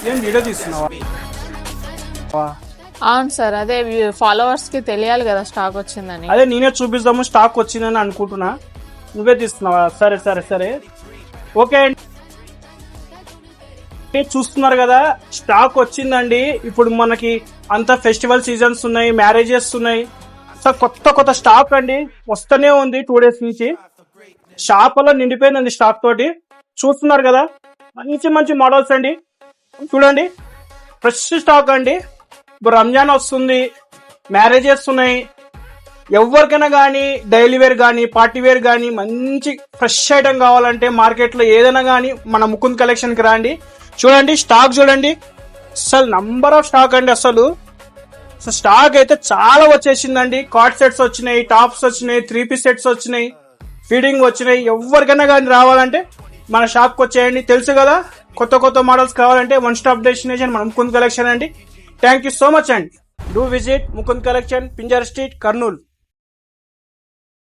ఏం వీడియో తీస్తున్నావా? అవును సార్, అదే ఫాలోవర్స్ కి తెలియాలి కదా స్టాక్ వచ్చిందని. అదే నేనే చూపిస్తాము స్టాక్ వచ్చిందని అనుకుంటున్నా. నువ్వే తీస్తున్నావా? సరే సరే సరే ఓకే అండి. చూస్తున్నారు కదా స్టాక్ వచ్చిందండి. ఇప్పుడు మనకి అంత ఫెస్టివల్ సీజన్స్ ఉన్నాయి, మ్యారేజెస్ ఉన్నాయి. సో కొత్త కొత్త స్టాక్ అండి వస్తూనే ఉంది. 2 days నుంచి షాప్ లో నిండిపోయిందండి స్టాక్ తోటి. చూస్తున్నారు కదా మంచి మంచి మోడల్స్ అండి. చూడండి ఫ్రెష్ స్టాక్ అండి. ఇప్పుడు రంజాన్ వస్తుంది, మ్యారేజెస్ ఉన్నాయి. ఎవరికైనా కానీ డైలీ వేర్ కానీ పార్టీ వేర్ కానీ మంచి ఫ్రెష్ ఐటమ్ కావాలంటే మార్కెట్ లో ఏదైనా కానీ మన ముకుంద్ కలెక్షన్ కి రండి. చూడండి స్టాక్ చూడండి, అసలు నంబర్ ఆఫ్ స్టాక్ అండి. అసలు స్టాక్ అయితే చాలా వచ్చేసిందండి. కార్డ్ సెట్స్ వచ్చినాయి, టాప్స్ వచ్చినాయి, 3 piece సెట్స్ వచ్చినాయి, ఫీడింగ్ వచ్చినాయి. ఎవరికైనా కానీ రావాలంటే మన షాప్ కి వచ్చేయండి. తెలుసు కదా కొత్త కొత్త మోడల్స్ కావాలంటే వన్ స్టాప్ డెస్టినేషన్ మన ముకుంద్ కలెక్షన్ అండి. థ్యాంక్ యూ సో మచ్ అండి. Do visit Mukund collection, Pinjar street, Kurnool.